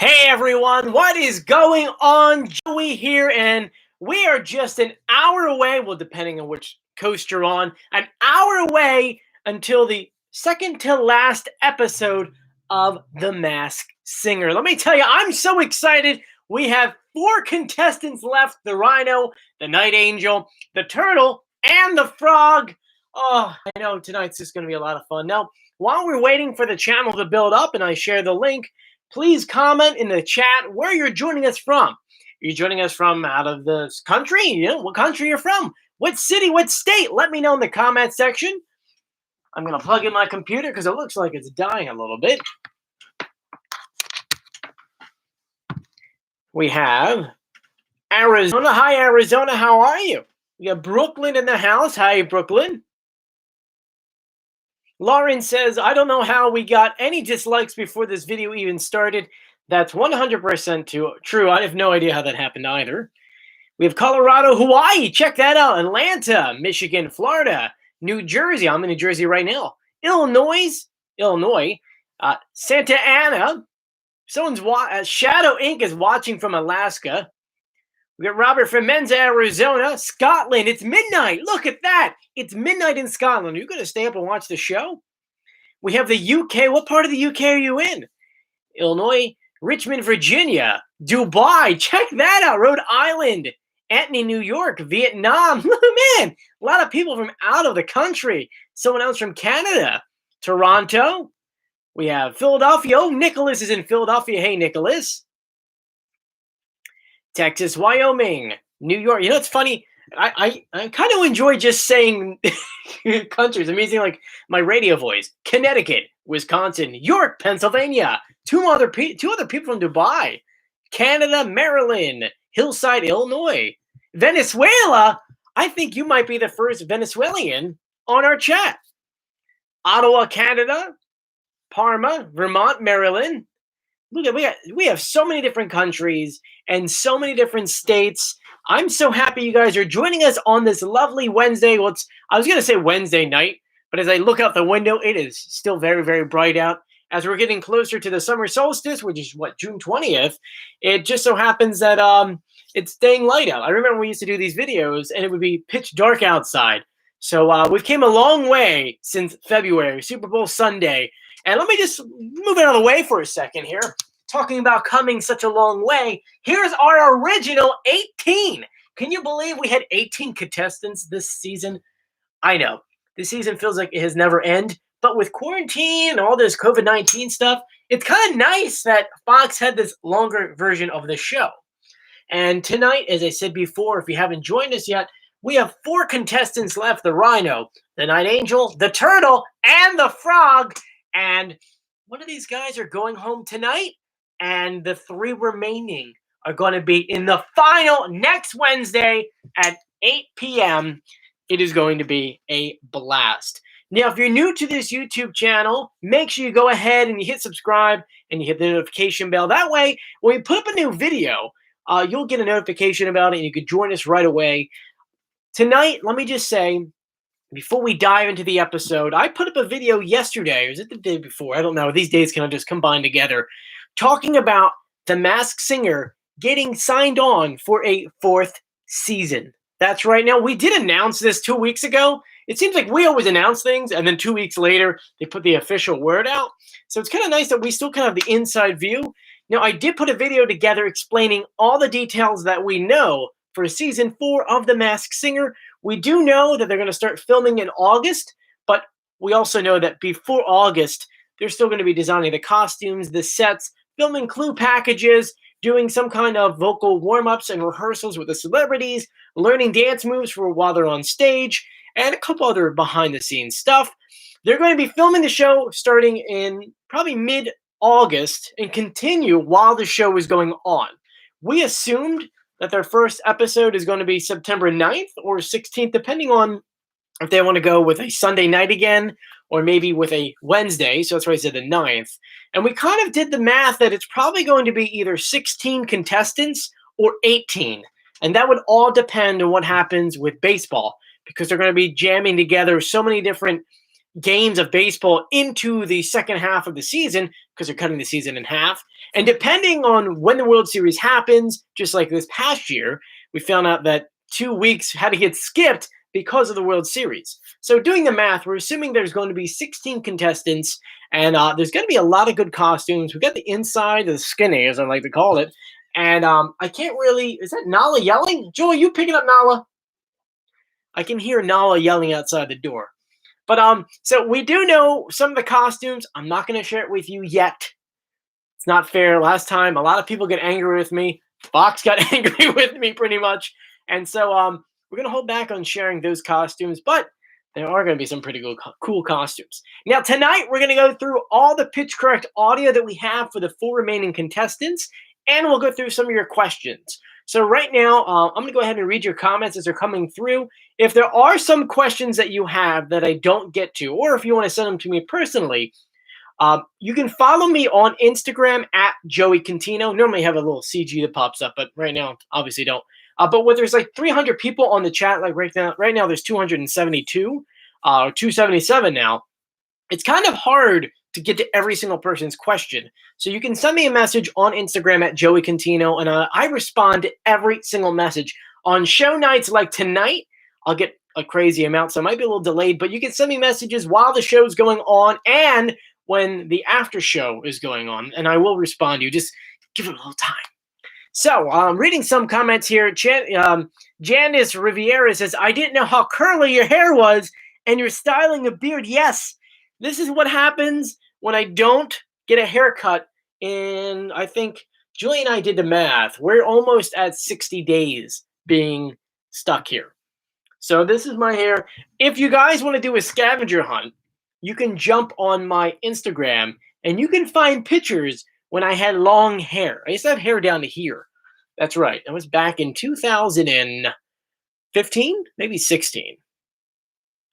Hey everyone, what is going on? Joey here, and we are just an hour away, well, depending on which coast you're on, an hour away until the second to last episode of The Masked Singer. Let me tell you, I'm so excited. We have 4 contestants left: the Rhino, the Night Angel, the Turtle, and the Frog. Oh, I know tonight's just going to be a lot of fun. Now, while we're waiting for the channel to build up and I share the link, please comment in the chat where you're joining us from. Are you joining us from out of this country? What country you're from? What city? What state? Let me know in the comment section. I'm going to plug in my computer because it looks like it's dying a little bit. We have Arizona. Hi, Arizona. How are you? We got Brooklyn in the house. Hi, Brooklyn. Lauren says, I don't know how we got any dislikes before this video even started. That's 100% true. I have no idea how that happened either. We have Colorado, Hawaii. Check that out. Atlanta, Michigan, Florida, New Jersey. I'm in New Jersey right now. Illinois, Santa Ana. Shadow Inc. is watching from Alaska. We got Robert from Menza, Arizona. Scotland. It's midnight. Look at that. It's midnight in Scotland. Are you going to stay up and watch the show? We have the UK. What part of the UK are you in? Illinois, Richmond, Virginia, Dubai. Check that out. Rhode Island, Antony, New York, Vietnam. Man, a lot of people from out of the country. Someone else from Canada. Toronto. We have Philadelphia. Oh, Nicholas is in Philadelphia. Hey, Nicholas. Texas, Wyoming, New York. You know, it's funny. I kind of enjoy just saying countries. I'm using like my radio voice. Connecticut, Wisconsin, York, Pennsylvania. Two other people from Dubai. Canada, Maryland, Hillside, Illinois. Venezuela. I think you might be the first Venezuelan on our chat. Ottawa, Canada. Parma, Vermont, Maryland. Look at we have so many different countries and so many different states. I'm so happy you guys are joining us on this lovely Wednesday. Well, I was going to say Wednesday night, but as I look out the window, it is still very, very bright out. As we're getting closer to the summer solstice, which is June 20th, it just so happens that it's staying light out. I remember we used to do these videos and it would be pitch dark outside. So we've came a long way since February, Super Bowl Sunday. And let me just move it out of the way for a second here. Talking about coming such a long way, here's our original 18. Can you believe we had 18 contestants this season? I know. This season feels like it has never ended. But with quarantine and all this COVID-19 stuff, it's kind of nice that Fox had this longer version of the show. And tonight, as I said before, if you haven't joined us yet, we have 4 contestants left: the Rhino, the Night Angel, the Turtle, and the Frog. And one of these guys are going home tonight, and the 3 remaining are going to be in the final next Wednesday at 8 p.m. It is going to be a blast. Now, if you're new to this YouTube channel, make sure you go ahead and you hit subscribe and you hit the notification bell. That way, when we put up a new video, you'll get a notification about it and you can join us right away. Tonight, let me just say, before we dive into the episode, I put up a video yesterday, or was it the day before? I don't know. These days kind of just combine together. Talking about The Masked Singer getting signed on for a 4th season. That's right. Now, we did announce this 2 weeks ago. It seems like we always announce things, and then 2 weeks later, they put the official word out. So it's kind of nice that we still kind of have the inside view. Now, I did put a video together explaining all the details that we know for season 4 of The Masked Singer. We do know that they're going to start filming in August, but we also know that before August, they're still going to be designing the costumes, the sets, filming clue packages, doing some kind of vocal warm-ups and rehearsals with the celebrities, learning dance moves for while they're on stage, and a couple other behind-the-scenes stuff. They're going to be filming the show starting in probably mid-August and continue while the show is going on. We assumed that their first episode is going to be September 9th or 16th, depending on if they want to go with a Sunday night again or maybe with a Wednesday. So that's why I said the 9th. And we kind of did the math that it's probably going to be either 16 contestants or 18. And that would all depend on what happens with baseball, because they're going to be jamming together so many different games of baseball into the second half of the season because they're cutting the season in half. And depending on when the World Series happens, just like this past year, we found out that 2 weeks had to get skipped because of the World Series. So doing the math, we're assuming there's going to be 16 contestants, and there's going to be a lot of good costumes. We got the inside, the skinny, as I like to call it. And I can't really. Is that Nala yelling? Joel, you picking up Nala? I can hear Nala yelling outside the door. But so we do know some of the costumes. I'm not going to share it with you yet. It's not fair. Last time, a lot of people get angry with me. Fox got angry with me pretty much, and so we're going to hold back on sharing those costumes. But there are going to be some pretty cool costumes. Now tonight, we're going to go through all the pitch correct audio that we have for the 4 remaining contestants, and we'll go through some of your questions. So right now, I'm going to go ahead and read your comments as they're coming through. If there are some questions that you have that I don't get to, or if you want to send them to me personally, you can follow me on Instagram at Joey Contino. Normally I have a little CG that pops up, but right now, obviously don't. But when there's like 300 people on the chat, like right now there's 272, or 277 now. It's kind of hard to get to every single person's question. So you can send me a message on Instagram at Joey Contino, and I respond to every single message. On show nights like tonight, I'll get a crazy amount, so it might be a little delayed, but you can send me messages while the show's going on and when the after show is going on, and I will respond to you. Just give it a little time. So I'm reading some comments here. Janice Riviera says, I didn't know how curly your hair was, and you're styling a beard. Yes, this is what happens when I don't get a haircut in, I think, Julie and I did the math. We're almost at 60 days being stuck here. So this is my hair. If you guys want to do a scavenger hunt, you can jump on my Instagram and you can find pictures when I had long hair. I used to have hair down to here. That's right. That was back in 2015, maybe 16.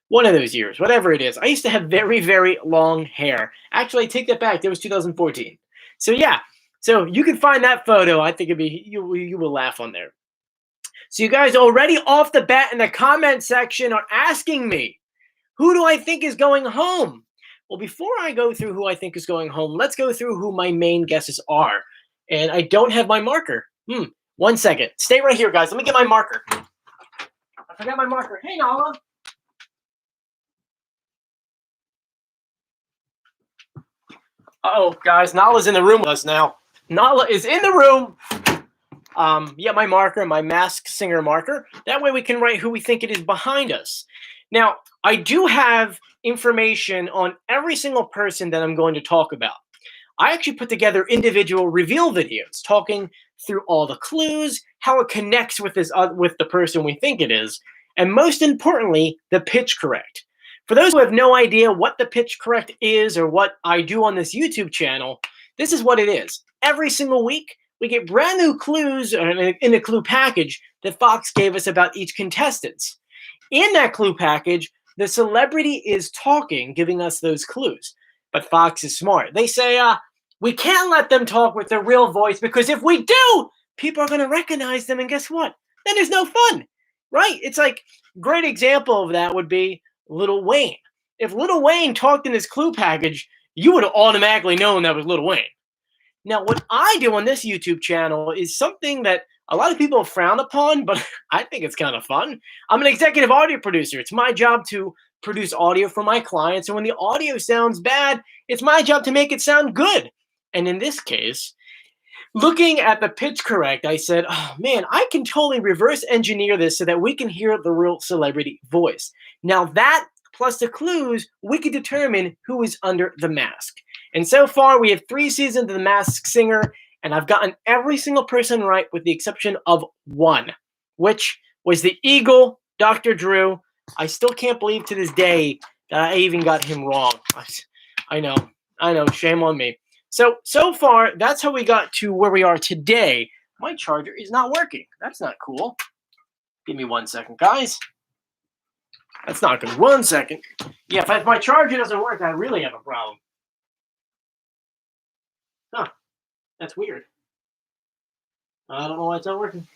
One of those years, whatever it is. I used to have very, very long hair. Actually, I take that back. That was 2014. So yeah, so you can find that photo. I think it'd be you will laugh on there. So you guys already off the bat in the comment section are asking me, who do I think is going home? Well, before I go through who I think is going home, let's go through who my main guesses are. And I don't have my marker. 1 second. Stay right here, guys. Let me get my marker. I forgot my marker. Hey, Nala. Uh-oh, guys. Nala's in the room with us now. Nala is in the room. Yeah, my marker, my Masked Singer marker. That way we can write who we think it is behind us. Now, I do have information on every single person that I'm going to talk about. I actually put together individual reveal videos talking through all the clues, how it connects with with the person we think it is, and most importantly, the pitch correct. For those who have no idea what the pitch correct is or what I do on this YouTube channel, this is what it is. Every single week, we get brand new clues in a clue package that Fox gave us about each contestant. In that clue package, the celebrity is talking, giving us those clues. But Fox is smart. They say, we can't let them talk with their real voice because if we do, people are going to recognize them. And guess what? Then there's no fun, right? It's like, great example of that would be Lil Wayne. If Lil Wayne talked in his clue package, you would have automatically known that was Lil Wayne. Now, what I do on this YouTube channel is something that a lot of people frown upon, but I think it's kind of fun. I'm an executive audio producer. It's my job to produce audio for my clients. And when the audio sounds bad, it's my job to make it sound good. And in this case, looking at the pitch correct, I said, oh man, I can totally reverse engineer this so that we can hear the real celebrity voice. Now that plus the clues, we can determine who is under the mask. And so far, we have 3 seasons of The Masked Singer, and I've gotten every single person right with the exception of one, which was the Eagle, Dr. Drew. I still can't believe to this day that I even got him wrong. I know, shame on me. So far, that's how we got to where we are today. My charger is not working. That's not cool. Give me 1 second, guys. That's not good. 1 second. Yeah, if my charger doesn't work, I really have a problem. Huh. That's weird. I don't know why it's not working.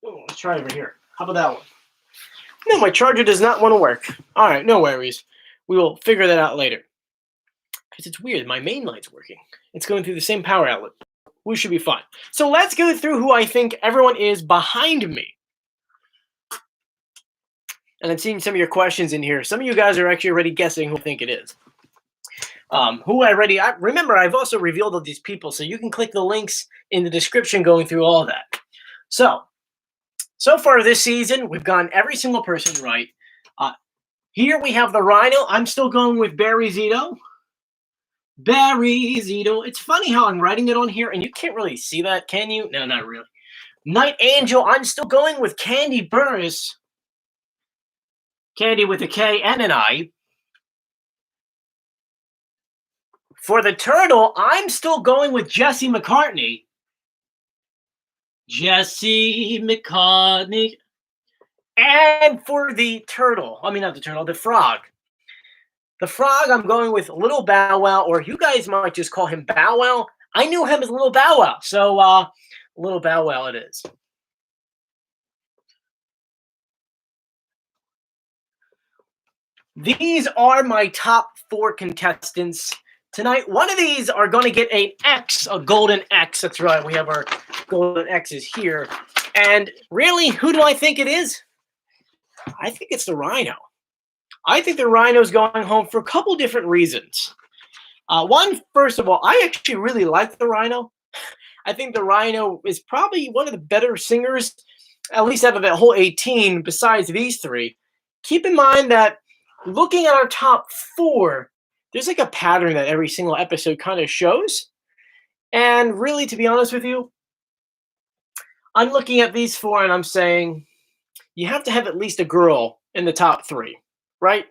Oh, let's try over here. How about that one? No, my charger does not want to work. All right, no worries. We will figure that out later. Because it's weird. My main light's working. It's going through the same power outlet. We should be fine. So let's go through who I think everyone is behind me. And I'm seeing some of your questions in here. Some of you guys are actually already guessing who I think it is. Remember, I've also revealed all these people, so you can click the links in the description going through all that. So far this season, we've gotten every single person right. Here we have the Rhino. I'm still going with Barry Zito. Barry Zito. It's funny how I'm writing it on here, and you can't really see that, can you? No, not really. Night Angel. I'm still going with Kandi Burruss. Kandi with a K and an I. For the Turtle, I'm still going with Jesse McCartney. Jesse McCartney. And for the Turtle, the Frog. The Frog, I'm going with Little Bow Wow, or you guys might just call him Bow Wow. I knew him as Little Bow Wow, so Little Bow Wow it is. These are my top 4 contestants tonight. One of these are going to get an X, a golden X. That's right, we have our golden X's here. And really, who do I think it is? I think it's the Rhino. I think the Rhino's going home for a couple different reasons. One, first of all, I actually really like the Rhino. I think the Rhino is probably one of the better singers, at least out of that whole 18, besides these 3. Keep in mind that looking at our top 4, there's like a pattern that every single episode kind of shows. And really, to be honest with you, I'm looking at these 4 and I'm saying you have to have at least a girl in the top 3, right?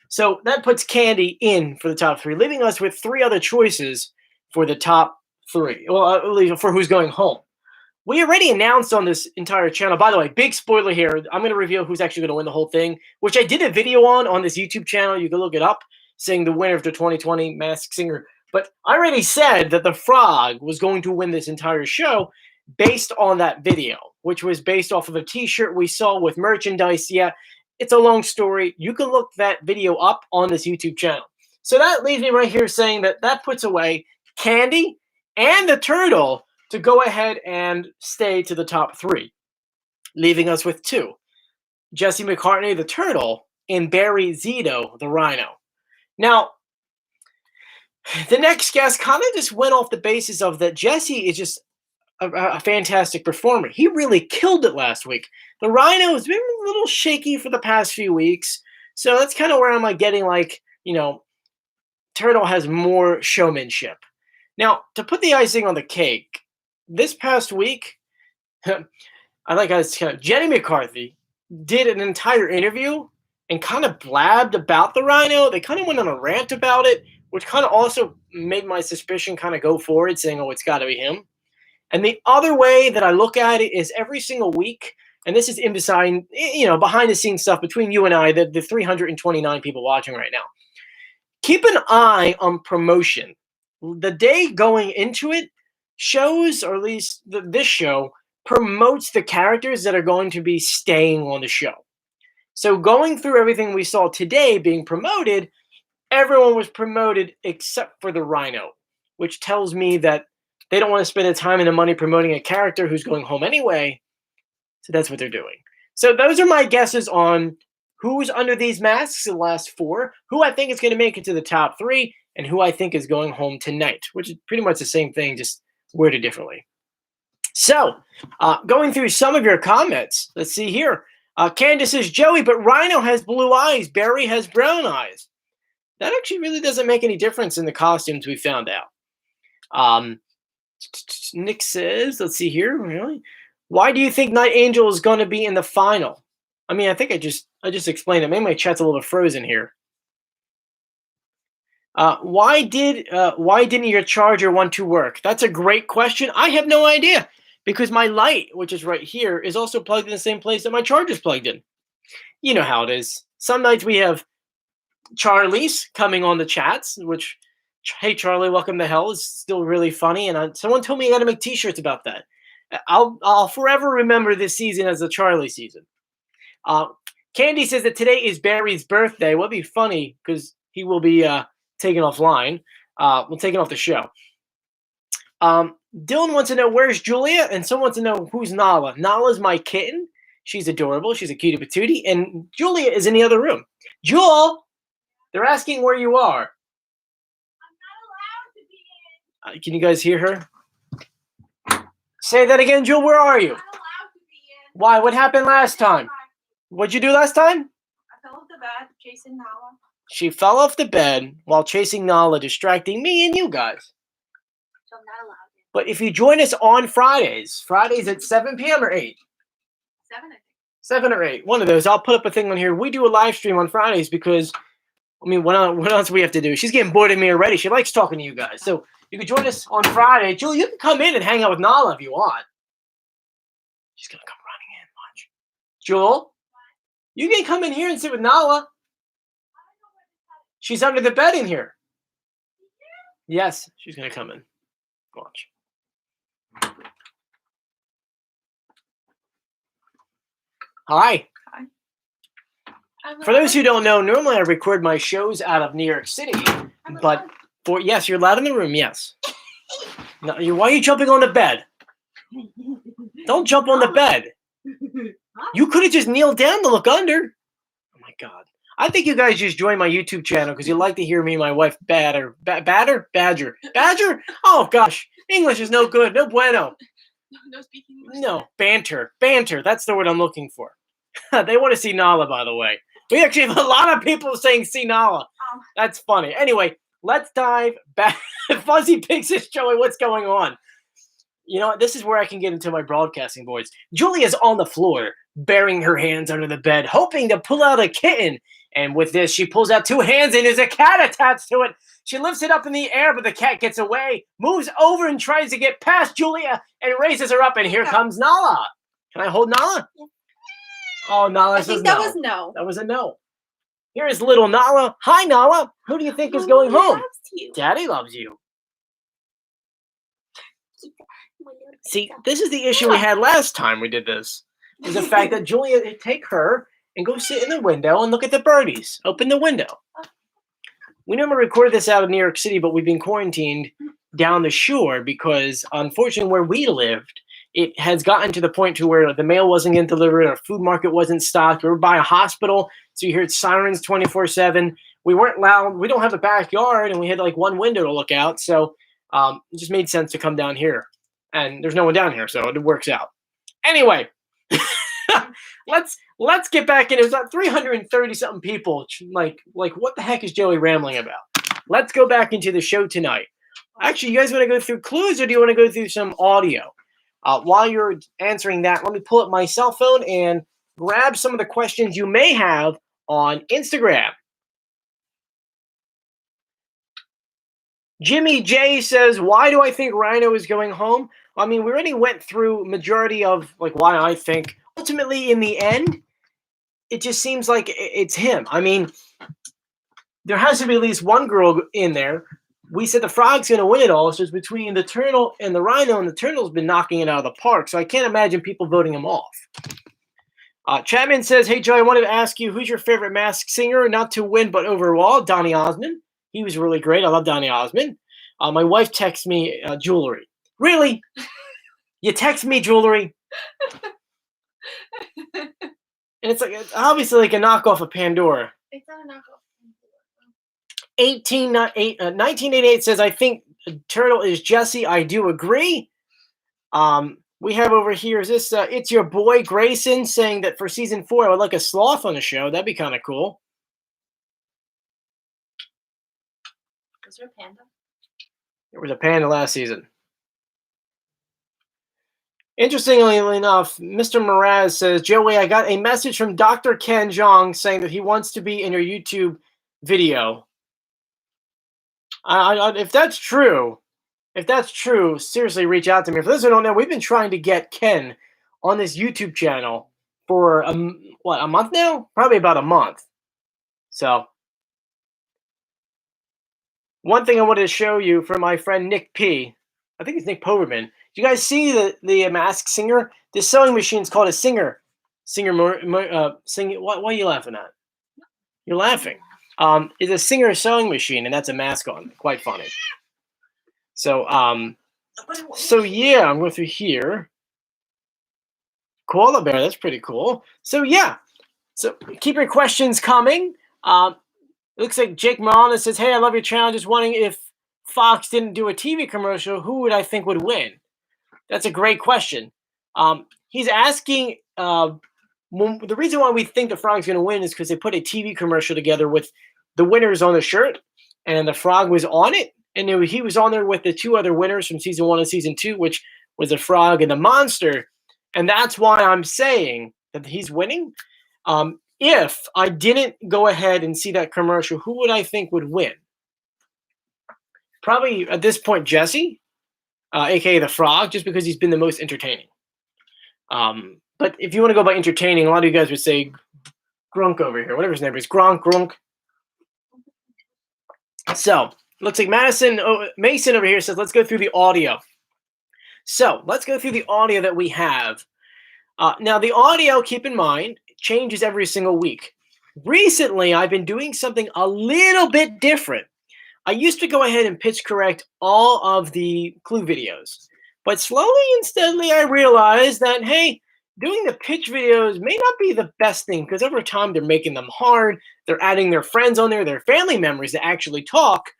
So that puts Kandi in for the top 3, leaving us with 3 other choices for the top 3. Well, at least for who's going home. We already announced on this entire channel. By the way, big spoiler here. I'm going to reveal who's actually going to win the whole thing, which I did a video on this YouTube channel. You can look it up, saying the winner of the 2020 Masked Singer. But I already said that the Frog was going to win this entire show based on that video, which was based off of a t-shirt we saw with merchandise. Yeah, it's a long story. You can look that video up on this YouTube channel. So that leaves me right here saying that puts away Kandi and the Turtle to go ahead and stay to the top 3, leaving us with 2. Jesse McCartney, the Turtle, and Barry Zito, the Rhino. Now, the next guest kind of just went off the basis of that Jesse is just a fantastic performer. He really killed it last week. The Rhino has been a little shaky for the past few weeks, so that's kind of where I'm getting Turtle has more showmanship. Now, to put the icing on the cake, this past week, Jenny McCarthy did an entire interview and kind of blabbed about the Rhino. They kind of went on a rant about it, which kind of also made my suspicion kind of go forward, saying, oh, it's got to be him. And the other way that I look at it is every single week, and this is behind the scenes stuff between you and I, the 329 people watching right now. Keep an eye on promotion. The day going into it, shows, or at least this show, promotes the characters that are going to be staying on the show. So going through everything we saw today being promoted, everyone was promoted except for the Rhino, which tells me that they don't want to spend the time and the money promoting a character who's going home anyway. So that's what they're doing. So those are my guesses on who's under these masks, the last 4, who I think is going to make it to the top 3, and who I think is going home tonight, which is pretty much the same thing, just worded differently. So, going through some of your comments, let's see here. Candace says, Joey, but Rhino has blue eyes. Barry has brown eyes. That actually really doesn't make any difference in the costumes we found out. Nick says, let's see here. Really? Why do you think Night Angel is going to be in the final? I mean, I think I just explained it. Maybe my chat's a little frozen here. Why didn't your charger want to work? That's a great question. I have no idea, because my light, which is right here, is also plugged in the same place that my charger's plugged in. You know how it is. Some nights we have Charlie's coming on the chats, which, hey Charlie, welcome to hell, is still really funny. And someone told me I got to make T-shirts about that. I'll forever remember this season as the Charlie season. Candy says that today is Barry's birthday. Well, it'd be funny because he will be taken offline. We'll take it off the show. Dylan wants to know where's Julia, and someone wants to know who's Nala. Nala's my kitten. She's adorable. She's a cutie patootie, and Julia is in the other room. Jewel, they're asking where you are. I'm not allowed to be in. Can you guys hear her? Say that again, Jewel. Where are you? I'm not allowed to be in. Why? What happened last time? What'd you do last time? I fell off the bed chasing Nala. She fell off the bed while chasing Nala, distracting me and you guys. So I'm not allowed in. But if you join us on Fridays at 7 p.m. or 8? 7, I think. 7 or 8. One of those. I'll put up a thing on here. We do a live stream on Fridays because, I mean, what else do we have to do? She's getting bored of me already. She likes talking to you guys. So you can join us on Friday. Julie, you can come in and hang out with Nala if you want. She's going to come running in. Watch. Jewel, you can come in here and sit with Nala. She's under the bed in here. Yes, she's going to come in. Watch. Hi. For those who don't know, normally I record my shows out of New York City, but yes, you're loud in the room, yes. No, why are you jumping on the bed? Don't jump on the bed. You could have just kneeled down to look under. Oh my God. I think you guys just join my YouTube channel because you like to hear me and my wife badger. Badger? Oh gosh, English is no good, no bueno. No speaking English. No, banter. That's the word I'm looking for. They want to see Nala, by the way. We actually have a lot of people saying see Nala. That's funny. Anyway, let's dive back. Fuzzy Pig says, Joey, what's going on? You know what? This is where I can get into my broadcasting voice. Julia's on the floor, burying her hands under the bed, hoping to pull out a kitten. And with this, she pulls out 2 hands and there's a cat attached to it. She lifts it up in the air, but the cat gets away, moves over and tries to get past Julia and raises her up. And here comes Nala. Can I hold Nala? Yeah. Oh, Nala I says think that no. was no. That was a no. Here is little Nala. Hi, Nala. Who do you think is going home? Loves you. Daddy loves you. See, this is the issue we had last time we did this. Is the fact that Julia would take her and go sit in the window and look at the birdies. Open the window. We normally record this out of New York City, but we've been quarantined down the shore because, unfortunately, where we lived, it has gotten to the point to where the mail wasn't getting delivered, our food market wasn't stocked. We were by a hospital, so you heard sirens 24/7. We weren't loud. We don't have a backyard, and we had like one window to look out, so it just made sense to come down here. And there's no one down here, so it works out. Anyway, let's get back in. It was about 330 something people. Like what the heck is Joey rambling about? Let's go back into the show tonight. Actually, you guys want to go through clues, or do you want to go through some audio? While you're answering that, let me pull up my cell phone and grab some of the questions you may have on Instagram. Jimmy J says, why do I think Rhino is going home? I mean, we already went through majority of like why I think. Ultimately, in the end, it just seems like it's him. I mean, there has to be at least one girl in there. We said the frog's going to win it all. So it's between the turtle and the rhino, and the turtle's been knocking it out of the park. So I can't imagine people voting him off. Chapman says, hey, Joe, I wanted to ask you, who's your favorite Masked Singer? Not to win, but overall, Donny Osmond. He was really great. I love Donny Osmond. My wife texts me jewelry. Really? You text me jewelry? And it's obviously like a knockoff of Pandora. It's not a knockoff. 1988 says, I think Turtle is Jesse. I do agree. We have over here, is this, it's your boy Grayson saying that for season 4, I would like a sloth on the show. That'd be kind of cool. Is there a panda? There was a panda last season. Interestingly enough, Mr. Mraz says, Joey, I got a message from Dr. Ken Jeong saying that he wants to be in your YouTube video. If that's true, seriously reach out to me. For those who don't know, we've been trying to get Ken on this YouTube channel for a month now? Probably about a month. So, one thing I wanted to show you from my friend Nick P. I think it's Nick Poverman. Do you guys see the Masked Singer? This sewing machine is called a Singer singing. What are you laughing at? You're laughing. Is a singer sewing machine, and that's a mask on. Quite funny. So yeah, I'm going through here. Koala bear, that's pretty cool. So yeah, so keep your questions coming. It looks like Jake Marana says, "Hey, I love your channel. Just wondering if Fox didn't do a TV commercial, who would I think would win?" That's a great question. He's asking. The reason why we think the Frog's going to win is because they put a TV commercial together with the winners on the shirt, and the Frog was on it, and he was on there with the two other winners from season 1 and season 2, which was the Frog and the Monster, and that's why I'm saying that he's winning. If I didn't go ahead and see that commercial, who would I think would win? Probably at this point, Jesse, aka the Frog, just because he's been the most entertaining. But if you want to go by entertaining, a lot of you guys would say Grunk over here, whatever his name is, Grunk. So looks like Mason over here says, let's go through the audio. So let's go through the audio that we have. Now the audio, keep in mind, changes every single week. Recently, I've been doing something a little bit different. I used to go ahead and pitch correct all of the clue videos, but slowly and steadily I realized that, hey, doing the pitch videos may not be the best thing because over time they're making them hard. They're adding their friends on there, their family members to actually talk.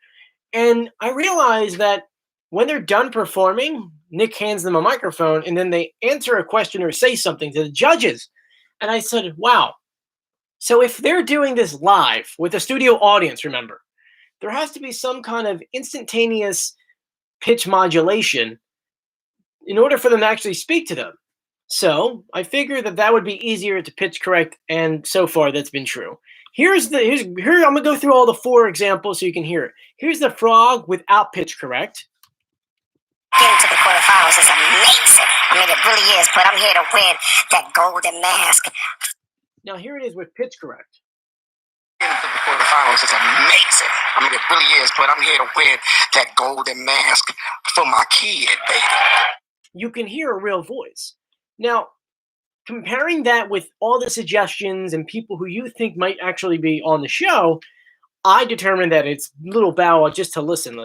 And I realized that when they're done performing, Nick hands them a microphone and then they answer a question or say something to the judges. And I said, wow. So if they're doing this live with a studio audience, remember, there has to be some kind of instantaneous pitch modulation in order for them to actually speak to them. So I figured that would be easier to pitch correct, and so far that's been true. Here I'm gonna go through all the 4 examples so you can hear it. Here's the Frog without pitch correct. Getting to the quarterfinals is amazing. I mean, it really is, but I'm here to win that golden mask. Now here it is with pitch correct. Getting to the quarterfinals is amazing. I mean, it really is, but I'm here to win that golden mask for my kid, baby. You can hear a real voice. Now, comparing that with all the suggestions and people who you think might actually be on the show, I determined that it's little Bow Wow just to listen.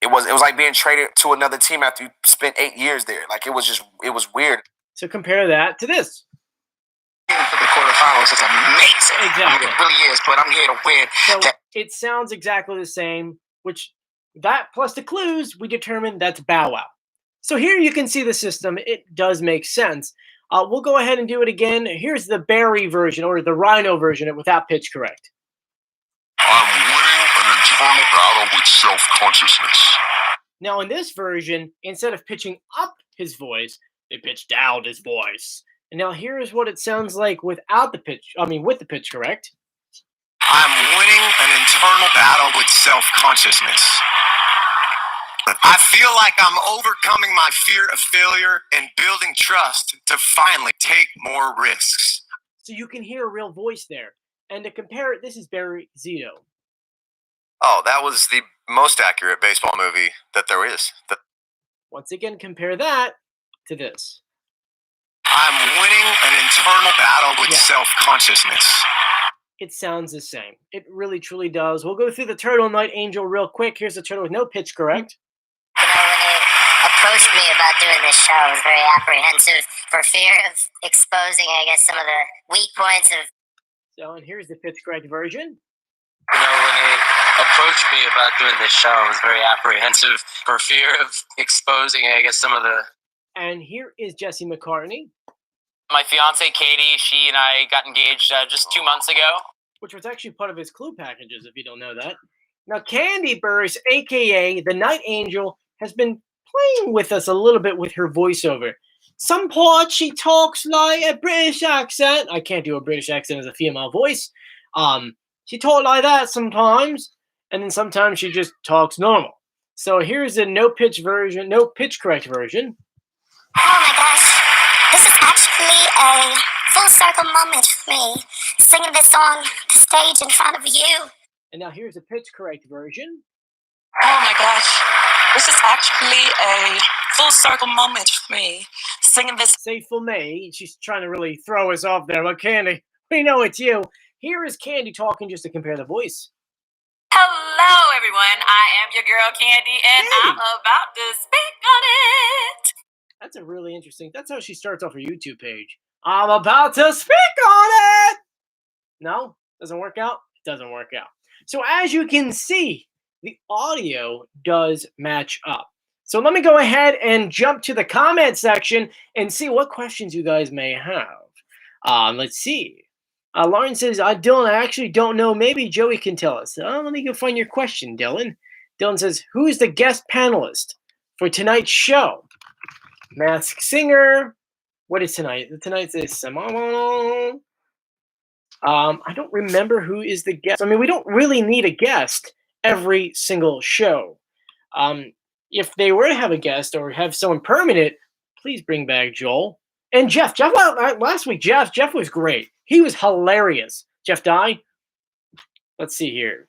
It was like being traded to another team after you spent 8 years there. Like it was weird. So compare that to this. Getting to the quarterfinals is amazing. Exactly. I mean, it really is, but I'm here to win. So it sounds exactly the same, which that plus the clues, we determined that's Bow Wow. So here you can see the system. It does make sense. We'll go ahead and do it again. Here's the Barry version or the Rhino version without pitch correct. I'm winning an internal battle with self-consciousness. Now in this version, instead of pitching up his voice, they pitch down his voice. And now here's what it sounds like without the pitch. With the pitch correct. I'm winning an internal battle with self-consciousness. I feel like I'm overcoming my fear of failure and building trust to finally take more risks. So you can hear a real voice there. And to compare it, this is Barry Zito. Oh, that was the most accurate baseball movie that there is. Once again, compare that to this. I'm winning an internal battle with self-consciousness. It sounds the same. It really, truly does. We'll go through the Turtle Night Angel real quick. Here's the turtle with no pitch correct. You know, when they approached me about doing this show, I was very apprehensive for fear of exposing, I guess, some of the weak points of... So, and here's the pitch correct version. You know, when they approached me about doing this show, I was very apprehensive for fear of exposing, I guess, some of the... And here is Jesse McCartney. My fiance, Katie, she and I got engaged just 2 months ago. Which was actually part of his clue packages, if you don't know that. Now, Candy Burris, a.k.a. the Night Angel, has been playing with us a little bit with her voiceover. Some parts she talks like a British accent. I can't do a British accent as a female voice. She talks like that sometimes, and then sometimes she just talks normal. So here's the no pitch correct version. Oh my gosh, this is actually a full circle moment for me, singing this on the stage in front of you. And now here's the pitch correct version. Oh my gosh, this is actually a full circle moment for me, singing this. Say for me. She's trying to really throw us off there. But Candy, we know it's you. Here is Candy talking just to compare the voice. Hello, everyone. I am your girl, Candy, and I'm about to speak on it. That's a really interesting. That's how she starts off her YouTube page. I'm about to speak on it. No, doesn't work out. Doesn't work out. So as you can see, the audio does match up. So let me go ahead and jump to the comment section and see what questions you guys may have. Let's see. Lauren says, Dylan, I actually don't know. Maybe Joey can tell us. Let me go find your question, Dylan. Dylan says, who's the guest panelist for tonight's show? Masked Singer. What is tonight? Tonight's this. I don't remember who is the guest. I mean, we don't really need a guest every single show. If they were to have a guest or have someone permanent, please bring back Joel. And Jeff. Last week, Jeff was great. He was hilarious. Jeff Dye. Let's see here.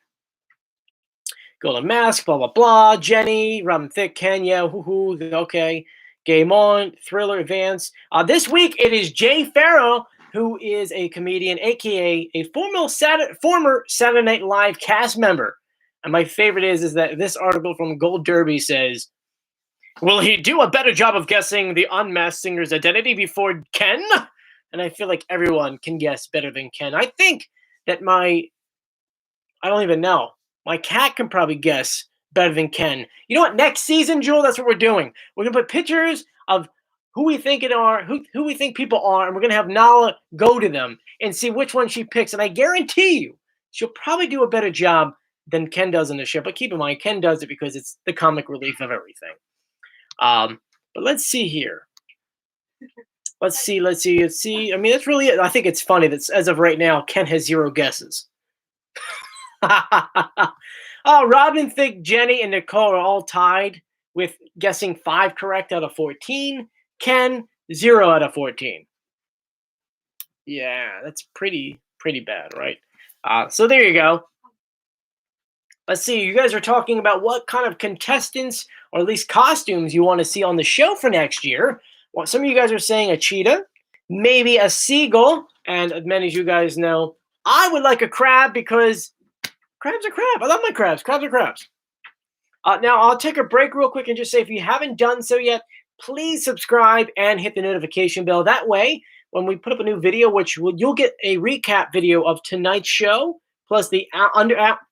Golden Mask, blah, blah, blah. Jenny, Robin Thicke, Kenya, okay. Game On, Thriller, Advance. This week, it is Jay Farrow, who is a comedian, a.k.a. a former Saturday Night Live cast member. And my favorite is that this article from Gold Derby says, will he do a better job of guessing the unmasked singer's identity before Ken? And I feel like everyone can guess better than Ken. I think that I don't even know. My cat can probably guess better than Ken. You know what? Next season, Jewel, that's what we're doing. We're going to put pictures of who we think it are, who we think people are, and we're going to have Nala go to them and see which one she picks. And I guarantee you, she'll probably do a better job than Ken does in the show. But keep in mind, Ken does it because it's the comic relief of everything. But let's see here. Let's see. I mean, that's really it. I think it's funny that as of right now, Ken has 0 guesses. Robin Thicke, Jenny, and Nicole are all tied with guessing 5 correct out of 14. Ken, 0 out of 14. Yeah, that's pretty bad, right? So there you go. Let's see. You guys are talking about what kind of contestants or at least costumes you want to see on the show for next year. Well, some of you guys are saying a cheetah, maybe a seagull, and as many as you guys know, I would like a crab because crabs are crab. I love my crabs. Crabs are crabs. Now, I'll take a break real quick and just say if you haven't done so yet, please subscribe and hit the notification bell. That way, when we put up a new video, you'll get a recap video of tonight's show, plus the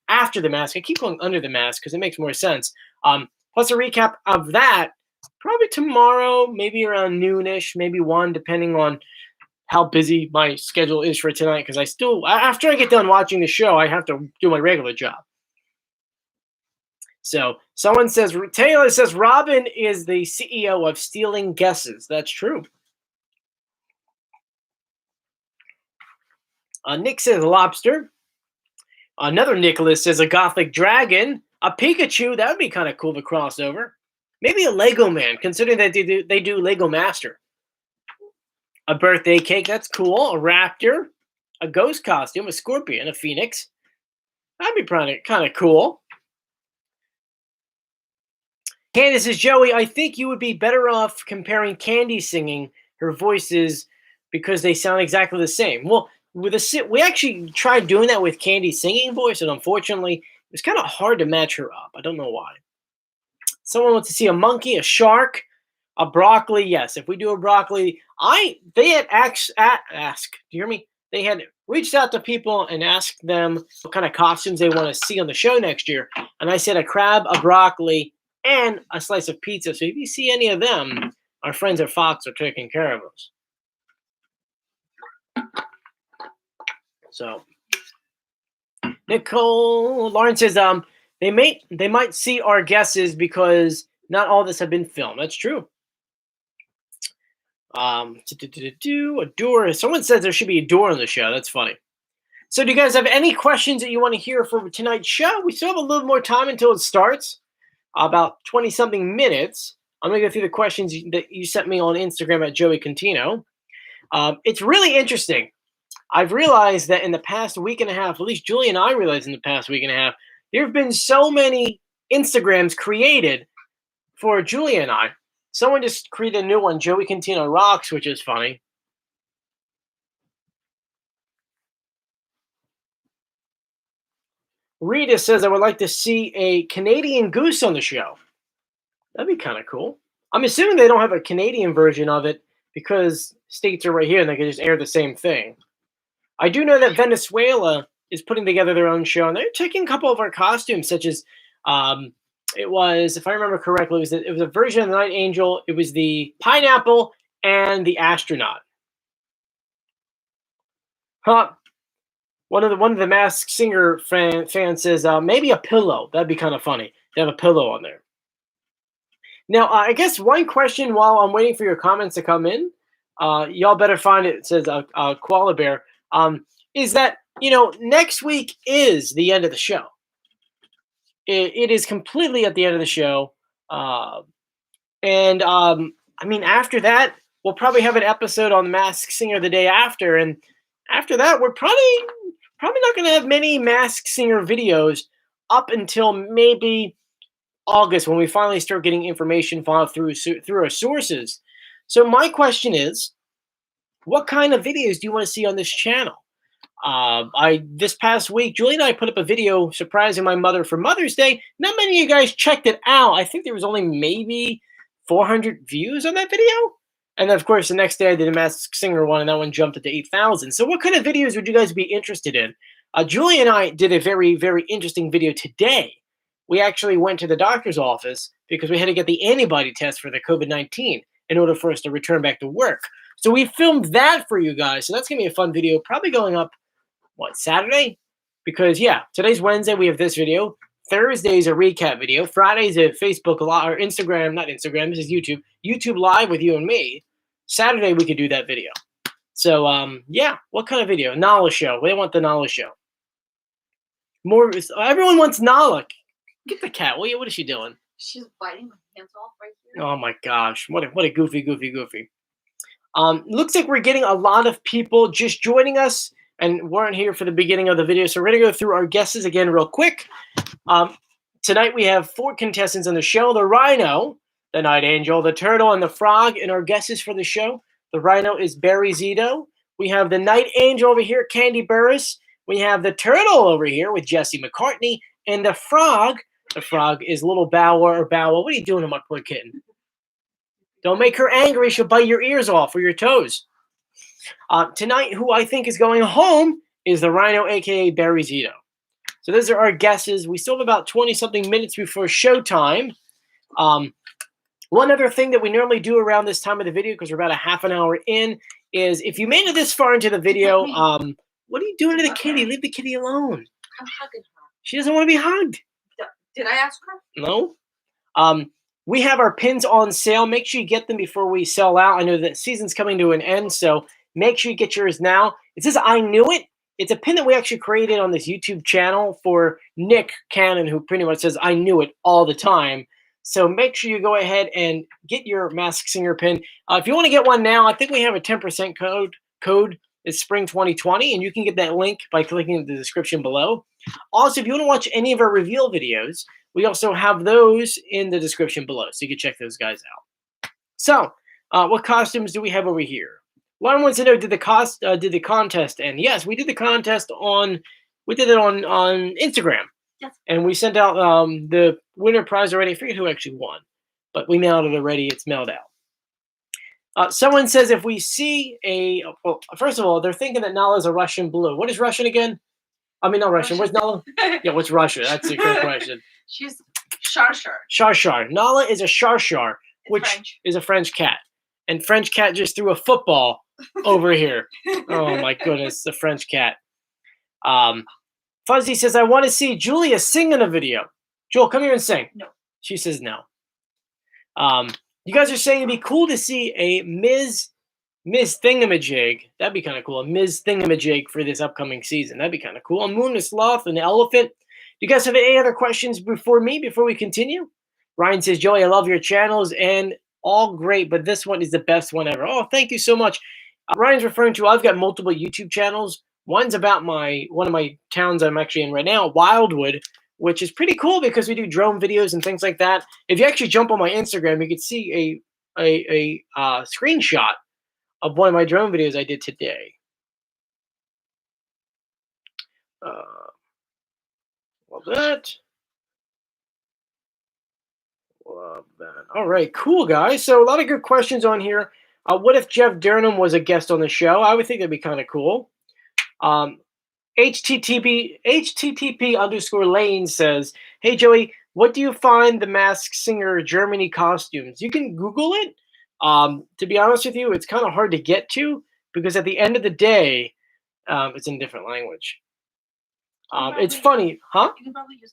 after the mask. I keep going under the mask because it makes more sense. Plus a recap of that probably tomorrow, maybe around noonish, maybe 1, depending on how busy my schedule is for tonight. Because after I get done watching the show, I have to do my regular job. So Taylor says Robin is the CEO of Stealing Guesses. That's true. Nick says lobster. Another Nicholas says a gothic dragon. A Pikachu, that would be kind of cool to cross over. Maybe a Lego man, considering that they do Lego Master. A birthday cake, that's cool. A raptor. A ghost costume. A scorpion. A phoenix. That'd be kind of cool. Candace says, Joey, I think you would be better off comparing Candy singing her voices because they sound exactly the same. Well, we actually tried doing that with Candy's singing voice, and unfortunately, it's kind of hard to match her up. I don't know why. Someone wants to see a monkey, a shark, a broccoli. Yes, if we do a broccoli, they had asked. Do you hear me? They had reached out to people and asked them what kind of costumes they want to see on the show next year. And I said a crab, a broccoli, and a slice of pizza. So if you see any of them, our friends at Fox are taking care of us. So Nicole Lawrence says they might see our guesses because not all this have been filmed. That's true. A door. Someone says there should be a door on the show. That's funny. So do you guys have any questions that you want to hear for tonight's show? We still have a little more time until it starts. About 20-something minutes. I'm going to go through the questions that you sent me on Instagram at Joey Contino. It's really interesting. I've realized that in the past week and a half, at least Julie and I realized in the past week and a half, there have been so many Instagrams created for Julia and I. Someone just created a new one, Joey Cantina Rocks, which is funny. Rita says, I would like to see a Canadian Goose on the show. That'd be kind of cool. I'm assuming they don't have a Canadian version of it because states are right here and they can just air the same thing. I do know that Venezuela is putting together their own show, and they're taking a couple of our costumes, such as it was, if I remember correctly, it was a version of the Night Angel. It was the pineapple and the astronaut. Huh. One of the Masked Singer fans says maybe a pillow. That'd be kind of funny. They have a pillow on there. Now, I guess one question while I'm waiting for your comments to come in, y'all better find it. It says Koala Bear. Is that, next week is the end of the show. It is completely at the end of the show. And after that, we'll probably have an episode on the Masked Singer the day after. And after that, we're probably not going to have many Masked Singer videos up until maybe August, when we finally start getting information filed through our sources. So my question is, what kind of videos do you want to see on this channel? This past week, Julie and I put up a video surprising my mother for Mother's Day. Not many of you guys checked it out. I think there was only maybe 400 views on that video. And then, of course, the next day I did a Masked Singer one, and that one jumped up to 8,000. So what kind of videos would you guys be interested in? Julie and I did a very, very interesting video today. We actually went to the doctor's office because we had to get the antibody test for the COVID-19 in order for us to return back to work. So we filmed that for you guys. So that's going to be a fun video, probably going up, Saturday? Because, yeah, today's Wednesday. We have this video. Thursday's a recap video. Friday's a Facebook Live, or Instagram, not Instagram, this is YouTube. YouTube Live with you and me. Saturday, we could do that video. So, yeah, what kind of video? Nala show. We want the Nala show. Everyone wants Nala. Get the cat. What is she doing? She's biting my hands off right here. Oh my gosh. What a goofy. Looks like we're getting a lot of people just joining us and weren't here for the beginning of the video. So we're going to go through our guesses again real quick. Tonight we have 4 contestants on the show. The Rhino, the Night Angel, the Turtle, and the Frog. And our guesses for the show. The Rhino is Barry Zito. We have the Night Angel over here, Candy Burris. We have the Turtle over here with Jesse McCartney. And the Frog is little Bow Wow. What are you doing to my poor kitten? Don't make her angry. She'll bite your ears off or your toes. Tonight, who I think is going home is the Rhino, a.k.a. Barry Zito. So those are our guesses. We still have about 20-something minutes before showtime. One other thing that we normally do around this time of the video, because we're about a half an hour in, is if you made it this far into the video, what are you doing to the kitty? Leave the kitty alone. I'm hugging her. She doesn't want to be hugged. Did I ask her? No. We have our pins on sale. Make sure you get them before we sell out. I know that season's coming to an end, so make sure you get yours now. It says I Knew It. It's a pin that we actually created on this YouTube channel for Nick Cannon, who pretty much says I knew it all the time. So make sure you go ahead and get your Masked Singer pin. If you want to get one now, I think we have a 10% code. It's Spring 2020, and you can get that link by clicking the description below. Also, if you want to watch any of our reveal videos, we also have those in the description below, so you can check those guys out. So, what costumes do we have over here? Lauren wants to know, did the contest end? Yes, we did the contest on Instagram. Yes. And we sent out the winner prize already. I forget who actually won, but we mailed it already. It's mailed out. Someone says if we see first of all, they're thinking that Nala is a Russian blue. What is Russian again? I mean, not Russian. Where's Nala? Yeah, what's Russia? That's a good question. She's Shar. Shar. Nala is a Shar, which French. is a French cat. And French cat just threw a football over here. Oh my goodness, the French cat. Fuzzy says, I want to see Julia sing in a video. Joel, come here and sing. No. She says no. You guys are saying it'd be cool to see a Ms. Thingamajig. That'd be kind of cool. A Ms. Thingamajig for this upcoming season. That'd be kind of cool. A moon, a sloth, an elephant. Do you guys have any other questions before we continue? Ryan says, Joey, I love your channels and all great, but this one is the best one ever. Oh, thank you so much. Ryan's referring to, I've got multiple YouTube channels. One's about one of my towns I'm actually in right now, Wildwood, which is pretty cool because we do drone videos and things like that. If you actually jump on my Instagram, you can see a screenshot of one of my drone videos I did today. Love that. Love that. All right, cool, guys. So a lot of good questions on here. What if Jeff Durham was a guest on the show? I would think that'd be kind of cool. HTTP_Lane says, "Hey Joey, what do you find the Masked Singer Germany costumes?" You can Google it. To be honest with you, it's kind of hard to get to because at the end of the day, it's in a different language. It's funny, huh? You can probably use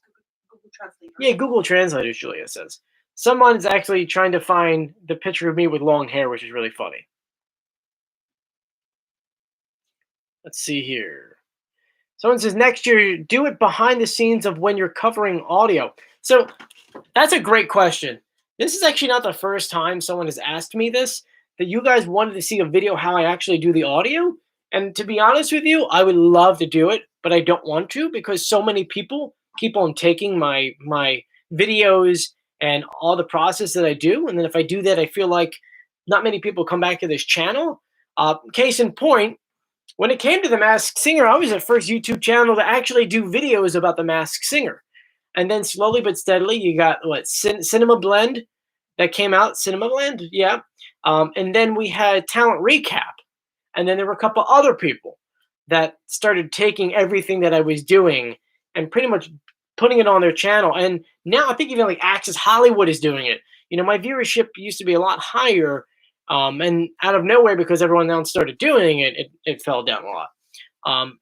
Google Translate. Yeah, Google Translators, Julia says. Someone's actually trying to find the picture of me with long hair, which is really funny. Let's see here. Someone says, next year, do it behind the scenes of when you're covering audio. So that's a great question. This is actually not the first time someone has asked me this, that you guys wanted to see a video how I actually do the audio. And to be honest with you, I would love to do it, but I don't want to because so many people keep on taking my videos and all the process that I do. And then if I do that, I feel like not many people come back to this channel. Case in point, when it came to The Masked Singer, I was the first YouTube channel to actually do videos about The Masked Singer. And then slowly but steadily, you got Cinema Blend that came out. Cinema Blend, yeah. And then we had Talent Recap. And then there were a couple other people that started taking everything that I was doing and pretty much putting it on their channel. And now I think even like Access Hollywood is doing it. You know, my viewership used to be a lot higher. And out of nowhere, because everyone else started doing it, it fell down a lot.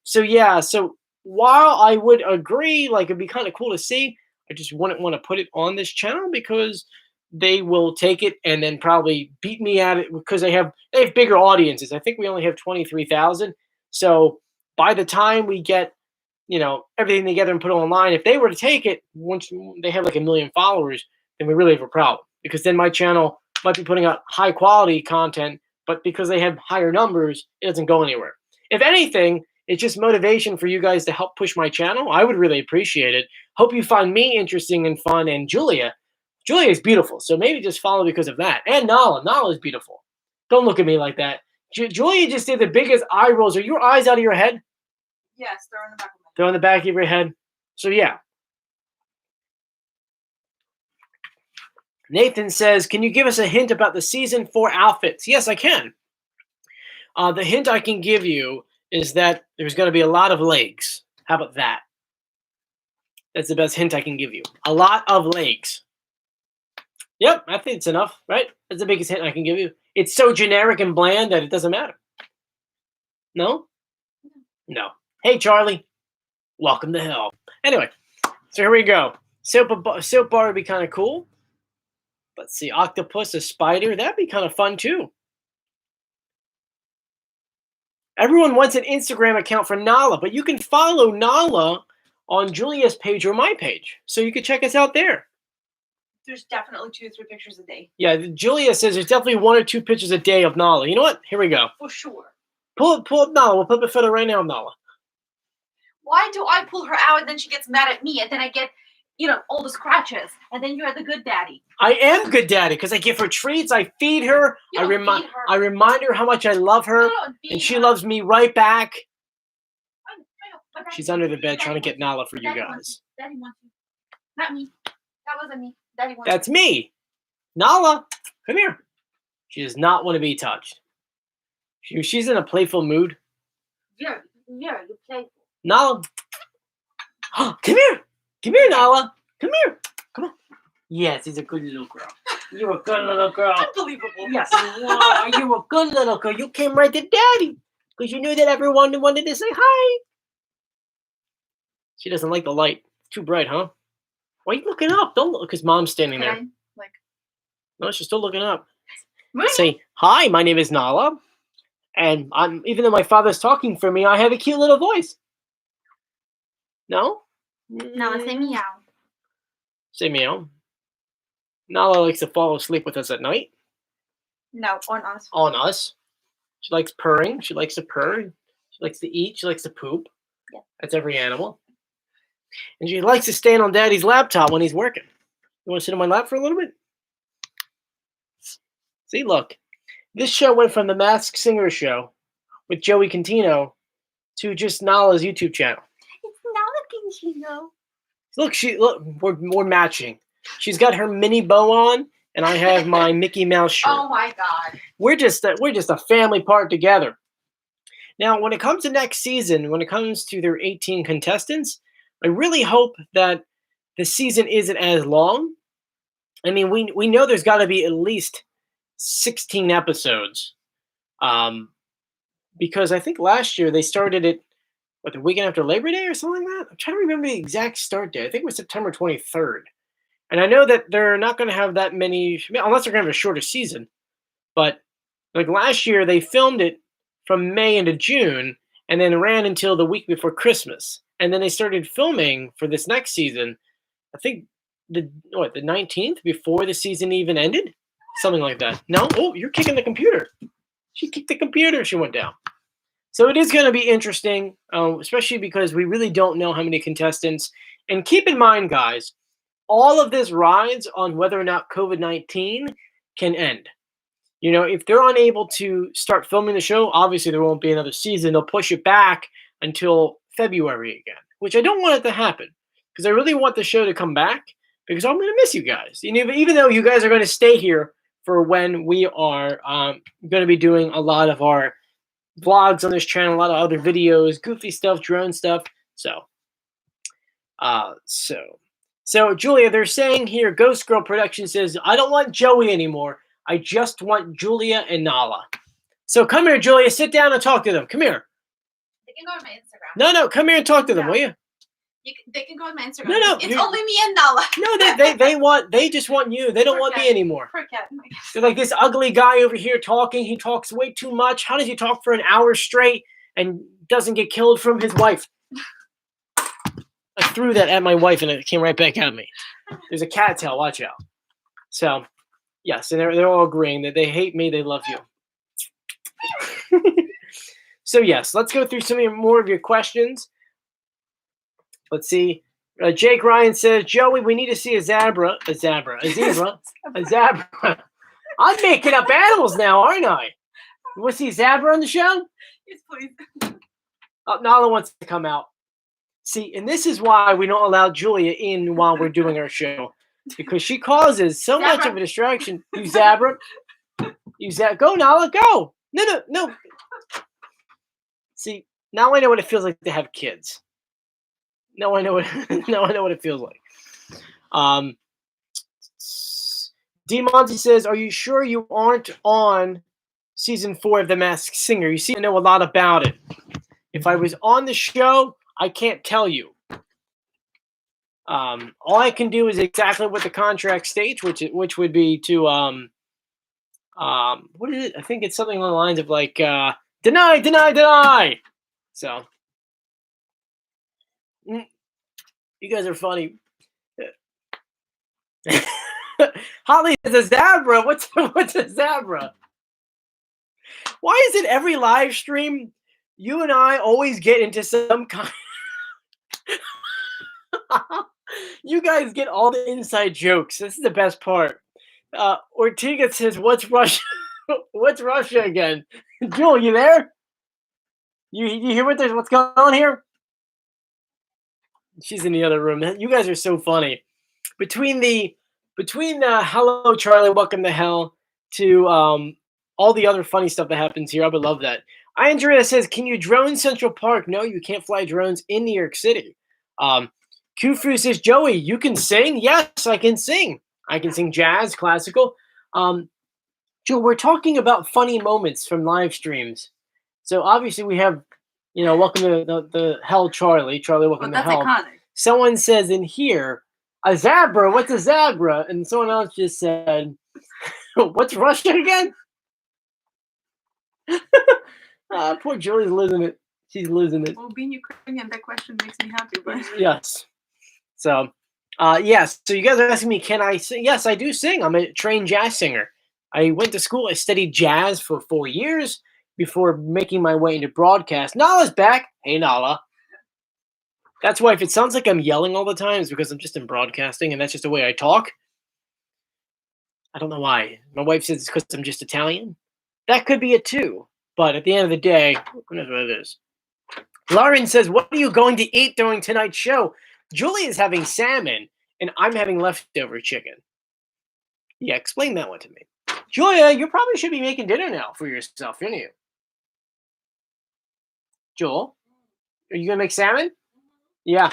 So yeah, so while I would agree, like it'd be kind of cool to see, I just wouldn't want to put it on this channel because they will take it and then probably beat me at it because they have bigger audiences. I think we only have 23,000. So by the time we get, you know, everything together and put it online, if they were to take it, once they have like 1 million followers, then we really have a problem because then my channel might be putting out high quality content, but because they have higher numbers, it doesn't go anywhere. If anything, it's just motivation for you guys to help push my channel. I would really appreciate it. Hope you find me interesting and fun. And Julia is beautiful. So maybe just follow because of that. And Nala is beautiful. Don't look at me like that. Julia just did the biggest eye rolls. Are your eyes out of your head? Yes, they're on the back of my head. They're on the back of your head. So yeah. Nathan says, can you give us a hint about the season 4 outfits? Yes, I can. The hint I can give you is that there's going to be a lot of legs. How about that? That's the best hint I can give you. A lot of legs. Yep, I think it's enough, right? That's the biggest hint I can give you. It's so generic and bland that it doesn't matter. No? No. Hey, Charlie. Welcome to hell. Anyway, so here we go. Soap bar would be kind of cool. Let's see, octopus, a spider. That'd be kind of fun, too. Everyone wants an Instagram account for Nala, but you can follow Nala on Julia's page or my page. So you can check us out there. There's definitely 2 to 3 pictures a day. Yeah, Julia says there's definitely 1 or 2 pictures a day of Nala. You know what? Here we go. For sure. Pull up Nala. We'll put the photo right now of Nala. Why do I pull her out and then she gets mad at me and then I get, you know, all the scratches and then you're the good daddy? I am good daddy because I give her treats. I feed her. You I don't feed her. I remind her how much I love her, You don't feed and she her. loves me right back. I know, but She's under the bed trying to get Nala for you Daddy guys. wants you. Daddy wants you. Not me. That wasn't me. Daddy wants That's me. Nala, come here. She does not want to be touched. She's in a playful mood. you. Yeah, you play. Nala, come here. Come here, Nala. Come here. Come on. Yes, he's a good little girl. You're a good little girl. Unbelievable. Yes, you are. You're a good little girl. You came right to daddy because you knew that everyone wanted to say hi. She doesn't like the light. It's too bright, huh? Why are you looking up? Don't look because mom's standing there. Can I, like, No, she's still looking up. Really? Say, hi, my name is Nala. And even though my father's talking for me, I have a cute little voice. No? Nala, say meow. Say meow. Nala likes to fall asleep with us at night. No, on us. On us. She likes purring. She likes to purr. She likes to eat. She likes to poop. Yeah. That's every animal. And she likes to stand on daddy's laptop when he's working. You want to sit on my lap for a little bit? See, look, this show went from the Masked Singer show with Joey Contino to just Nala's YouTube channel. It's not a Look, we're matching. She's got her mini bow on, and I have my Mickey Mouse shirt. Oh my God. We're just a family part together. Now, when it comes to next season, when it comes to their 18 contestants, I really hope that the season isn't as long. I mean, we know there's got to be at least 16 episodes, because I think last year they started it the weekend after Labor Day or something like that. I'm trying to remember the exact start date. I think it was September 23rd. And I know that they're not going to have that many, unless they're going to have a shorter season. But like last year, they filmed it from May into June, and then ran until the week before Christmas. And then they started filming for this next season, I think the 19th, before the season even ended? Something like that. No? Oh, you're kicking the computer. She kicked the computer. She went down. So it is going to be interesting, especially because we really don't know how many contestants. And keep in mind, guys, all of this rides on whether or not COVID-19 can end. You know, if they're unable to start filming the show, obviously there won't be another season. They'll push it back until February again, which I don't want it to happen because I really want the show to come back because I'm going to miss you guys. Even though you guys are going to stay here for when we are going to be doing a lot of our vlogs on this channel, a lot of other videos, goofy stuff, drone stuff. So Julia, they're saying here, Ghost Girl Production says, I don't want Joey anymore. I just want Julia and Nala. So come here, Julia. Sit down and talk to them. Come here. They can go on my Instagram. No. Come here and talk to them, will you? They can go on my Instagram. No. It's only me and Nala. No, they just want you. They don't want me anymore. Forget. They're like, this ugly guy over here talking. He talks way too much. How does he talk for an hour straight and doesn't get killed from his wife? I threw that at my wife and it came right back at me. There's a cat tail. Watch out. So, yes, and they're all agreeing that they hate me. They love you. So, yes, let's go through some more of your questions. Let's see. Jake Ryan says, Joey, we need to see a zebra. I'm making up animals now, aren't I? You want to see a zebra on the show? Yes, please. Nala wants to come out. See, and this is why we don't allow Julia in while we're doing our show. Because she causes so much of a distraction. You zebra. Go, Nala, go. No. See, now I know what it feels like to have kids. Now I know what it feels like. D. Monty says, are you sure you aren't on season 4 of The Masked Singer? You seem to know a lot about it. If I was on the show, I can't tell you. All I can do is exactly what the contract states, which would be to what is it? I think it's something along the lines of like deny. So you guys are funny. Holly is a zebra. What's a zebra? Why is it every live stream you and I always get into some kind? You guys get all the inside jokes. This is the best part. Ortega says, "What's Russia? What's Russia again?" Joel, you there? You hear what's going on here? She's in the other room. You guys are so funny. Between the hello Charlie, welcome to hell to all the other funny stuff that happens here. I would love that. Andrea says, "Can you drone Central Park?" No, you can't fly drones in New York City. Kufu says, "Joey, you can sing?" Yes, I can sing. I can sing jazz, classical. Joe, we're talking about funny moments from live streams. So obviously we have, welcome to the hell, Charlie. Charlie, welcome to hell. Iconic. Someone says in here, a zebra. What's a zebra? And someone else just said, "What's Russia again?" Poor Julie's losing it. She's losing it. Well, being Ukrainian, that question makes me happy. But Yes. So, yes. So you guys are asking me, can I sing? Yes, I do sing. I'm a trained jazz singer. I went to school. I studied jazz for 4 years before making my way into broadcast. Nala's back. Hey, Nala. That's why if it sounds like I'm yelling all the time, it's because I'm just in broadcasting, and that's just the way I talk. I don't know why. My wife says it's because I'm just Italian. That could be it too. But at the end of the day, who knows what it is. Lauren says, what are you going to eat during tonight's show? Julie is having salmon, and I'm having leftover chicken. Yeah, explain that one to me. Julia, you probably should be making dinner now for yourself, shouldn't you? Joel, are you going to make salmon? Yeah.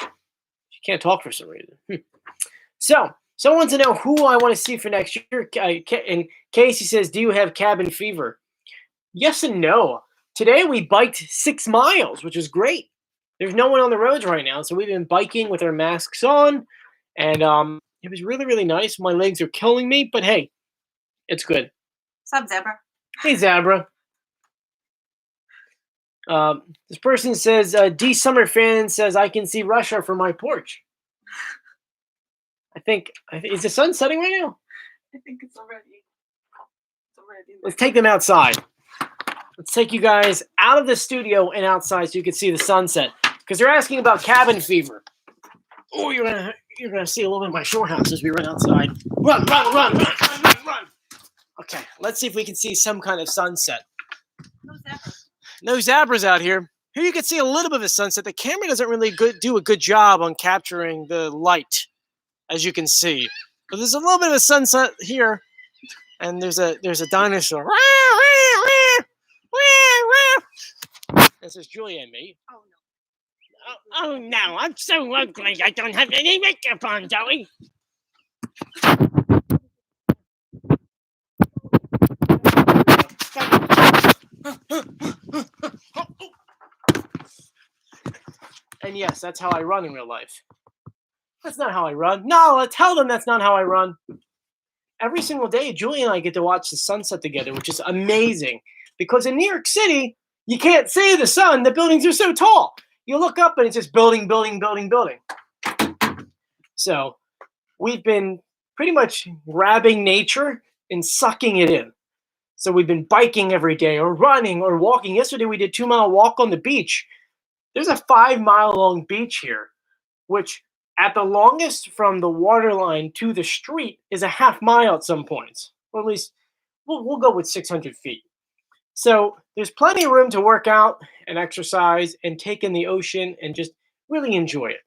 She can't talk for some reason. So, someone wants to know who I want to see for next year. And Casey says, do you have cabin fever? Yes and no. Today we biked 6 miles, which is great. There's no one on the roads right now, so we've been biking with our masks on, and it was really, really nice. My legs are killing me, but hey, it's good. Sup, Zebra? Hey, Zabra. This person says, D Summer Fan says, I can see Russia from my porch. I think is the sun setting right now? I think it's already. Let's take them outside. Let's take you guys out of the studio and outside so you can see the sunset. Because they're asking about cabin fever. Oh, you're gonna see a little bit of my shore house as we run outside. Run! Okay, let's see if we can see some kind of sunset. No Zebra. No Zabras out here. Here you can see a little bit of a sunset. The camera doesn't really do a good job on capturing the light, as you can see. But there's a little bit of a sunset here, and there's a dinosaur. This is Julia and me. Oh no. Oh no, I'm so ugly. I don't have any makeup on, Joey. And yes, that's how I run in real life. That's not how I run. No, tell them that's not how I run. Every single day, Julie and I get to watch the sunset together, which is amazing. Because in New York City, you can't see the sun. The buildings are so tall. You look up and it's just building. So we've been pretty much grabbing nature and sucking it in. So we've been biking every day or running or walking. Yesterday we did 2-mile walk on the beach. There's a 5-mile long beach here, which at the longest from the waterline to the street is a half mile at some points. Or at least we'll go with 600 feet. So there's plenty of room to work out and exercise and take in the ocean and just really enjoy it.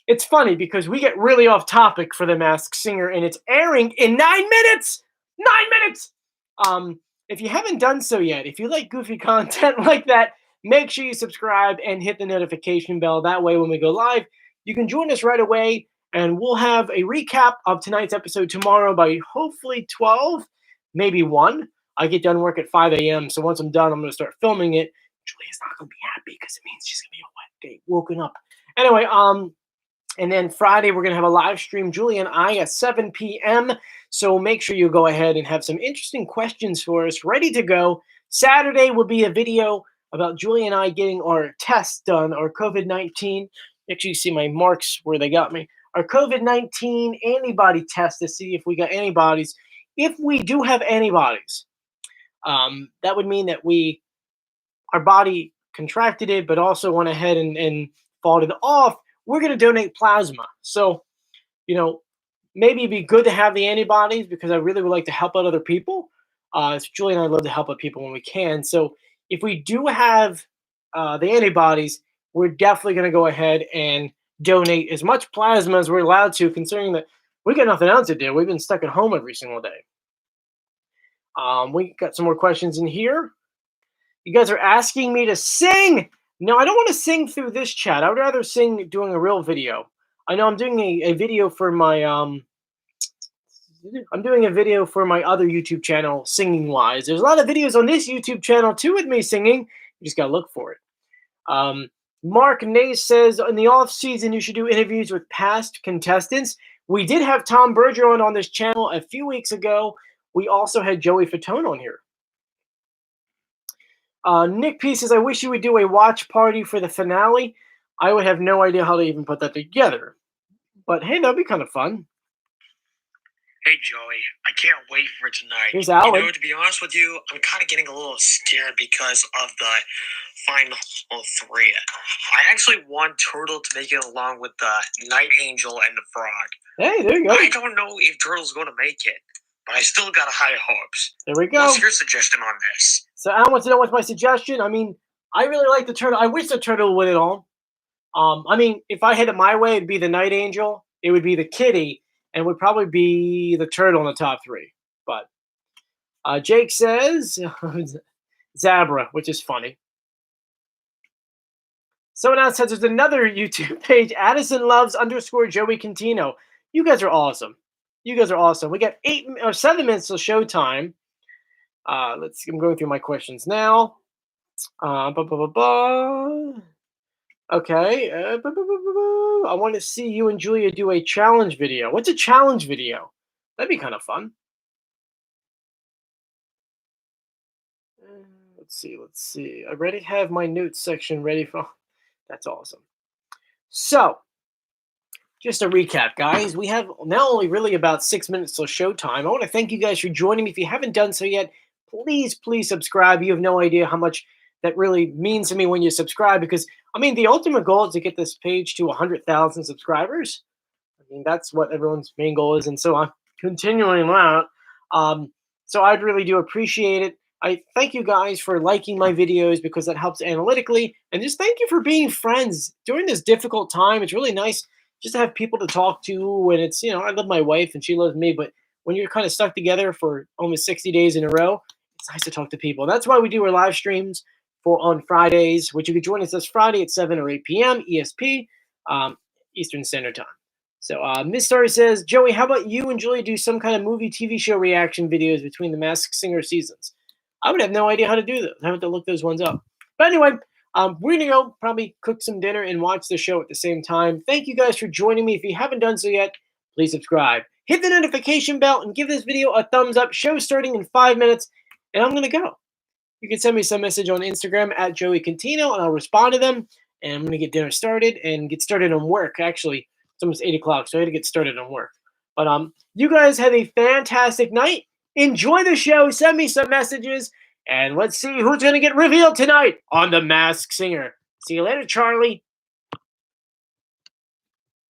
It's funny because we get really off topic for The Masked Singer, and it's airing in 9 minutes. 9 minutes. If you haven't done so yet, if you like goofy content like that, make sure you subscribe and hit the notification bell. That way, when we go live, you can join us right away, and we'll have a recap of tonight's episode tomorrow by hopefully 12, maybe 1. I get done work at 5 a.m., so once I'm done, I'm going to start filming it. Julia's not going to be happy because it means she's going to be a wet day, woken up. Anyway, and then Friday, we're going to have a live stream, Julie and I, at 7 p.m., so make sure you go ahead and have some interesting questions for us ready to go. Saturday will be a video about Julie and I getting our tests done, our COVID-19. Actually, you see my marks where they got me. Our COVID-19 antibody test to see if we got antibodies. If we do have antibodies, that would mean that our body contracted it, but also went ahead and fought it off. We're going to donate plasma. So, maybe it'd be good to have the antibodies because I really would like to help out other people. Julie and I love to help out people when we can. So if we do have the antibodies, we're definitely going to go ahead and donate as much plasma as we're allowed to, considering that we got nothing else to do. We've been stuck at home every single day. We got some more questions in here. You guys are asking me to sing. No, I don't want to sing through this chat. I would rather sing doing a real video. I know I'm doing a video for my I'm doing a video for my other YouTube channel, singing wise. There's a lot of videos on this YouTube channel too with me singing. You just gotta look for it. Mark Nace says in the off season you should do interviews with past contestants. We did have Tom Bergeron on this channel a few weeks ago. We also had Joey Fatone on here. Nick P says, I wish you would do a watch party for the finale. I would have no idea how to even put that together. But hey, that'd be kind of fun. Hey, Joey, I can't wait for tonight. Here's Alan. To be honest with you, I'm kind of getting a little scared because of the final 3. I actually want Turtle to make it along with the Night Angel and the Frog. Hey, there you go. I don't know if Turtle's going to make it, but I still got high hopes. There we go. What's your suggestion on this? So Alan wants to know what's my suggestion. I mean, I really like the turtle. I wish the turtle would win it all. I mean, if I had it my way, it'd be the Night Angel, it would be the Kitty, and it would probably be the turtle in the top 3. But Jake says Zabra, which is funny. Someone else says there's another YouTube page, Addison Loves _ Joey Contino. You guys are awesome. You guys are awesome. We got 7 minutes till showtime. Let's see. I'm going through my questions now. Okay. I want to see you and Julia do a challenge video. What's a challenge video? That'd be kind of fun. Let's see. I already have my notes section ready for. That's awesome. So, just a recap, guys. We have now only really about 6 minutes till showtime. I want to thank you guys for joining me. If you haven't done so yet, please subscribe. You have no idea how much that really means to me when you subscribe, because, I mean, the ultimate goal is to get this page to 100,000 subscribers. I mean, that's what everyone's main goal is, and so I'm continuing that. So I'd really do appreciate it. I thank you guys for liking my videos because that helps analytically, and just thank you for being friends during this difficult time. It's really nice just to have people to talk to when it's, I love my wife and she loves me, but when you're kind of stuck together for almost 60 days in a row, it's nice to talk to people. That's why we do our live streams on Fridays, which you can join us this Friday at 7 or 8 p.m. ESP, Eastern Standard Time. So Miss Story says, Joey, how about you and Julie do some kind of movie, TV show reaction videos between the Masked Singer seasons? I would have no idea how to do those. I have to look those ones up. But anyway, we're going to go probably cook some dinner and watch the show at the same time. Thank you guys for joining me. If you haven't done so yet, please subscribe. Hit the notification bell and give this video a thumbs up. Show starting in 5 minutes, and I'm going to go. You can send me some message on Instagram at Joey Contino, and I'll respond to them. And I'm going to get dinner started and get started on work. Actually, it's almost 8 o'clock, so I had to get started on work. But you guys have a fantastic night. Enjoy the show. Send me some messages. And let's see who's going to get revealed tonight on The Masked Singer. See you later, Charlie.